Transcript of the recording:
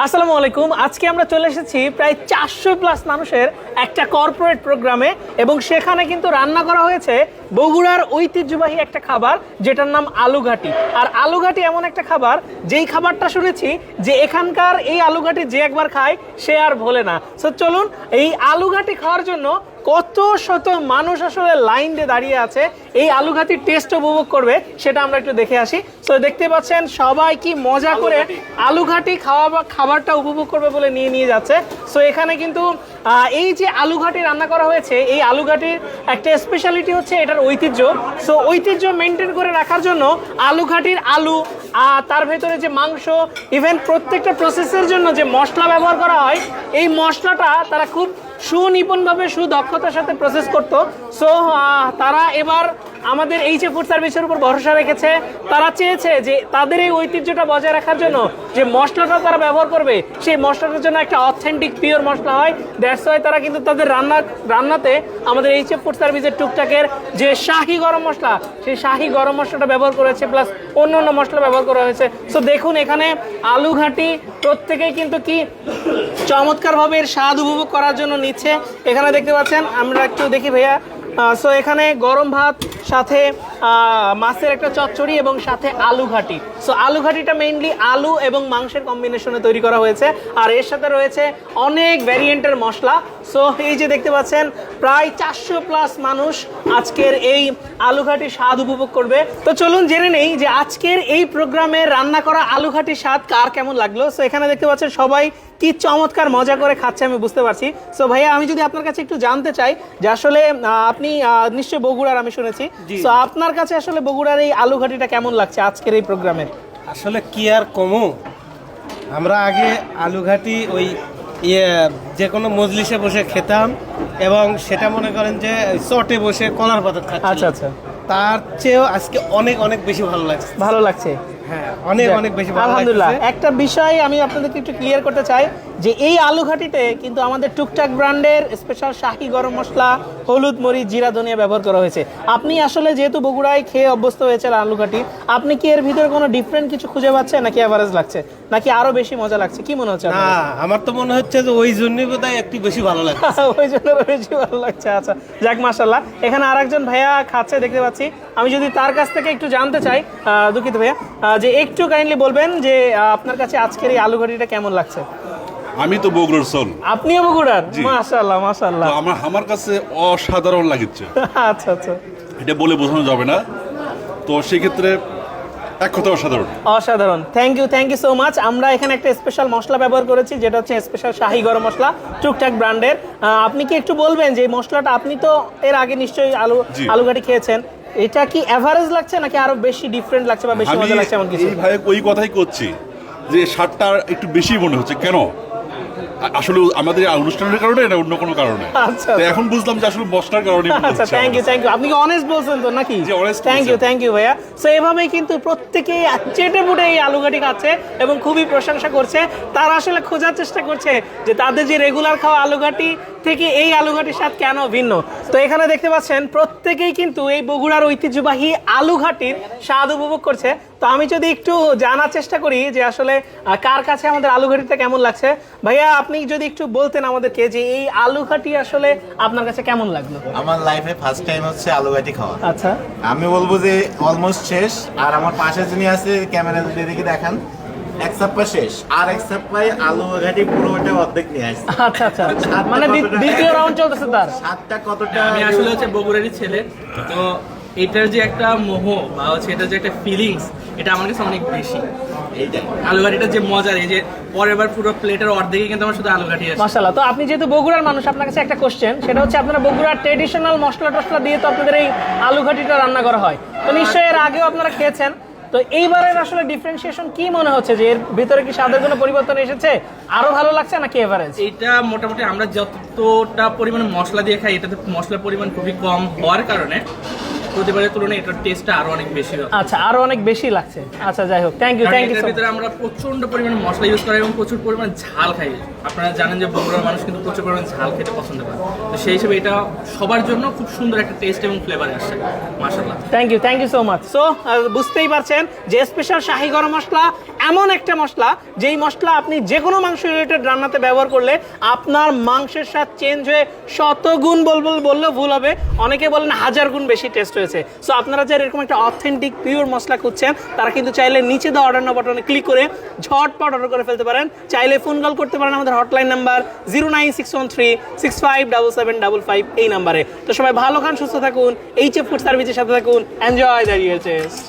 আসসালামু আলাইকুম। আজকে আমরা চলে এসেছি প্রায় 400+ মানুষের একটা কর্পোরেট প্রোগ্রামে এবং সেখানে কিন্তু রান্না করা হয়েছে বগুড়ার ঐতিহ্যবাহী একটা খাবার যেটার নাম আলুঘাটি। আর আলুঘাটি এমন একটা খাবার যেই খাবারটা শুনেছি যে এখানকার এই আলুঘাটি যে একবার খায় সে আর ভোলে না। সো চলুন এই আলুঘাটি খাওয়ার জন্য কত শত মানুষ আসলে লাইন দিয়ে দাঁড়িয়ে আছে এই আলুঘাটির টেস্ট উপভোগ করবে সেটা আমরা একটু দেখে আসি। সো দেখতে পাচ্ছেন সবাই কি মজা করে আলুঘাটি খাবারটা উপভোগ করবে বলে নিয়ে যাচ্ছে। সো এখানে কিন্তু এই যে আলুঘাটি রান্না করা হয়েছে এই আলুঘাটির একটা স্পেশালিটি হচ্ছে এটার ঐতিহ্য। সো ঐতিহ্য মেনটেন করে রাখার জন্য আলুঘাটির আলু তার ভেতরে যে মাংস ইভেন প্রত্যেকটা প্রসেসের জন্য যে মশলা ব্যবহার করা হয় এই মশলাটা তারা খুব সুনিপুণভাবে সুদক্ষতার সাথে প্রসেস করতো। সো তারা এবার আমাদের এই যে ফুড সার্ভিসের উপর ভরসা রেখেছে, তারা চেয়েছে যে তাদের এই ঐতিহ্যটা বজায় রাখার জন্য যে মশলাটা তারা ব্যবহার করবে সেই মশলাটার জন্য একটা অথেন্টিক পিওর মশলা হয়। দ্যাটস ওয়াই তারা কিন্তু তাদের রান্নাতে আমাদের এই যে ফুড সার্ভিসের টুকটাকের যে শাহি গরম মশলা সেই শাহি গরম মশলাটা ব্যবহার করেছে, প্লাস অন্য অন্য মশলা ব্যবহার করা হয়েছে। সো দেখুন এখানে আলুঘাটি প্রত্যেকেই কিন্তু কি চমৎকারভাবে এর স্বাদ উপভোগ করার জন্য নিচ্ছে। এখানে দেখতে পাচ্ছেন, আমরা একটু দেখি ভাইয়া। সো এখানে গরম ভাত সাথে মাছের একটা চচ্চড়ি এবং সাথে আলুঘাটি। সো আলুঘাটিটা মেইনলি আলু এবং মাংসের কম্বিনেশনে তৈরি করা হয়েছে আর এর সাথে রয়েছে অনেক ভ্যারিয়েন্টের মশলা। সো এই যে দেখতে পাচ্ছেন প্রায় 400+ মানুষ আজকের এই আলুঘাটির স্বাদ উপভোগ করবে। তো চলুন জেনে নেই যে আজকের এই প্রোগ্রামে রান্না করা আলুঘাটির স্বাদ কার কেমন লাগলো। সো এখানে দেখতে পাচ্ছেন সবাই কি চমৎকার মজা করে খাচ্ছে, আমি বুঝতে পারছি। সো ভাইয়া আমি যদি আপনার কাছে একটু জানতে চাই যে আসলে আপনি নিশ্চয়ই বগুড়ার আমি শুনেছি, সো আপনার কাছে আসলে বগুড়ার এই আলুঘাটিটা কেমন লাগছে আজকের এই প্রোগ্রামের? আসলে কি আর কমু, আমরা আগে আলুঘাটি ওই যে কোনো মজলিসে বসে খেতাম এবং সেটা মনে করেন যে চটে বসে কলার পাতা খাচ্ছি। আচ্ছা আচ্ছা, তার চেয়েও আজকে অনেক অনেক বেশি ভালো লাগছে। হ্যাঁ, অনেক বেশি ভালো আলহামদুলিল্লাহ। লাগছে। একটা বিষয় আমি আপনাদেরকে একটু ক্লিয়ার করতে চাই যে এই আলুঘাটিতে কিন্তু আমাদের টুকটাক ব্র্যান্ডের স্পেশাল শাহি গরম মশলা, হলুদ, মরিচ, জিরা, ধনিয়া ব্যবহার করা হয়েছে। আপনি আসলে যেহেতু বগুড়ায় খেয়ে অভ্যস্ত হয়েছেন আলুঘাটি, আপনি কি এর ভিতরে কোনো ডিফারেন্ট কিছু খুঁজে পাচ্ছেন নাকি এভারেজ লাগছে নাকি আরো বেশি মজা লাগছে, কি মনে হচ্ছে? না, আমার তো মনে হচ্ছে যে ওই জন্যই বোধহয় একটু বেশি ভালো লাগছে। ওই জন্য বেশি ভালো লাগছে। আচ্ছা যাক, মাশাআল্লাহ। এখানে আরেকজন ভাইয়া খাচ্ছে দেখতে পাচ্ছি, আমি যদি তার কাছ থেকে একটু জানতে চাই, দুঃখিত ভাইয়া, যে একটু কাইন্ডলি বলবেন যে আপনার কাছে আজকের এই আলুঘাটিটা কেমন লাগছে? আমি তো বগুড়ার সোল। আপনিও বগুড়ার? মাশাআল্লাহ মাশাআল্লাহ। আমার কাছে অসাধারণ লাগছে। আচ্ছা আচ্ছা, এটা বলে বোঝানো যাবে না, তো সেই ক্ষেত্রে এক কথা অসাধারণ। অসাধারণ। Thank you so much. আমরা এখানে একটা স্পেশাল মশলা ব্যবহার করেছি যেটা হচ্ছে স্পেশাল শাহি গরম মশলা টুকটাক ব্র্যান্ডের। আপনি কি একটু বলবেন যে এই মশলাটা, আপনি তো এর আগে নিশ্চয়ই আলুঘাটি খেয়েছেন, এটা কি এভারেজ লাগছে নাকি আরো বেশি ডিফারেন্ট লাগছে বা বেশি মজা লাগছে এমন কিছু? এই ভাই ওই কথাই করছি যে স্বাদটা একটু বেশি মনে হচ্ছে। কেন? আসলে আমাদের অনুষ্ঠানের কারণে না অন্য কোনো কারণে? আচ্ছা, তো এখন বুঝলাম যে আসলে মশলার কারণে। আচ্ছা, থ্যাংক ইউ। আপনি কি অনেস্ট বলছেন তো নাকি? জি, honest থ্যাংক ইউ ভাইয়া। সো এভাবেই কিন্তু প্রত্যেকেই চেটে পুটে এই আলুঘাটি খাচ্ছে এবং খুবই প্রশংসা করছে। তারা আসলে খোঁজার চেষ্টা করছে যে তাদের যে রেগুলার খাওয়া আলুঘাটি থেকে এই আলুঘাটির স্বাদ কেন ভিন্ন। তো এখানে দেখতে পাচ্ছেন প্রত্যেকেই কিন্তু এই বগুড়ার ঐতিহ্যবাহী আলুঘাটির স্বাদ উপভোগ করছে। তো আমি যদি একটু জানার চেষ্টা করি যে আসলে কার কাছে আমাদের আলুঘাটিটা কেমন লাগছে, ভাইয়া আপনি যদি একটু বলতেন আমাদেরকে যে এই আলুঘাটি আসলে আপনার কাছে কেমন লাগলো? আমার লাইফে ফার্স্ট টাইম হচ্ছে আলুঘাটি খাওয়া। আচ্ছা, আমি বলবো যে অলমোস্ট শেষ। আর আমার পাশে যিনি আছে ক্যামেরা যদি দেখি দেখান, এক সাপ্পা শেষ, আর এক সাপ্পায় আলুঘাটি পুরোটা অর্ধেক নিয়ে আসছে। আচ্ছা আচ্ছা, মানে দ্বিতীয় রাউন্ড চলতেছে তার। স্বাদটা কতটা, আমি আসলে হচ্ছে বগুড়ারই ছেলে, তো এটার যে একটা মোহ বা হচ্ছে এটার যে একটা ফিলিংস, এটা আমার কাছে অনেক বেশি। এইটাই আলুঘাটিটা যে মজার, এই যে পরের বার পুরো প্লেটের অর্ধেকই কিন্তু আমার শুধু আলুঘাটি আছে। মাশাআল্লাহ। তো আপনি যেহেতু বগুড়ার মানুষ, আপনার কাছে একটা কোশ্চেন, সেটা হচ্ছে আপনারা বগুড়ার ট্রেডিশনাল মশলা টশলা দিয়ে তো আপনাদের এই আলুঘাটিটা রান্না করা হয়, তো নিশ্চয়ই এর আগেও আপনারা খেয়েছেন। তো এইবারের আসলে ডিফারেন্সিয়েশন কি মনে হচ্ছে, যে এর ভিতরে কি স্বাদের কোনো পরিবর্তন এসেছে, আরো ভালো লাগছে নাকি এভারেজ? এটা মোটামুটি আমরা যতটা পরিমাণে মশলা দিয়ে খাই, এটাতে মশলার পরিমাণ খুবই কম হওয়ার কারণে প্রতিবারের তুলনায় এটার টেস্টটা আরো অনেক বেশি হবে। আচ্ছা, আরো অনেক বেশি লাগছে। আচ্ছা, যাই হোক, থ্যাংক ইউ কারণ থ্যাংক ইউ এটার ভিতরে আমরা প্রচন্ড পরিমাণে মশলা ইউজ করি এবং প্রচুর পরিমাণে ঝাল খাই। আপনারা জানেন যে বগুড়ার মানুষ কিন্তু প্রচুর পরিমাণে ঝাল খেতে পছন্দ করে, তো সেই হিসেবে এটা সবার জন্য খুব সুন্দর একটা টেস্ট এবং ফ্লেভার আসছে। মাশাআল্লাহ, thank you so much. So বুঝতেই পারছেন যে স্পেশাল শাহী গরম মশলা এমন একটা মশলা, যেই মশলা আপনি যে কোনো মাংস রিলেটেড রান্নাতে ব্যবহার করলে আপনার মাংসের স্বাদ চেঞ্জ হয়ে শতগুণ বললেও ভুল হবে, অনেকে বলেন 1000 গুণ বেশি টেস্ট হয়েছে। সো আপনারা যারা এরকম একটা অথেন্টিক পিওর মশলা খুঁজছেন তারা কিন্তু চাইলে নিচে দেওয়া অর্ডার নাও বাটনে ক্লিক করে ঝটপট অর্ডার করে ফেলতে পারেন। চাইলে ফোন কল করতে পারেন আমাদের হটলাইন নাম্বার 09613657755 এই নাম্বারে। তো সবাই ভালো খান, সুস্থ থাকুন, এইচএফ ফুড সার্ভিসের সাথে থাকুন। Enjoy the real test.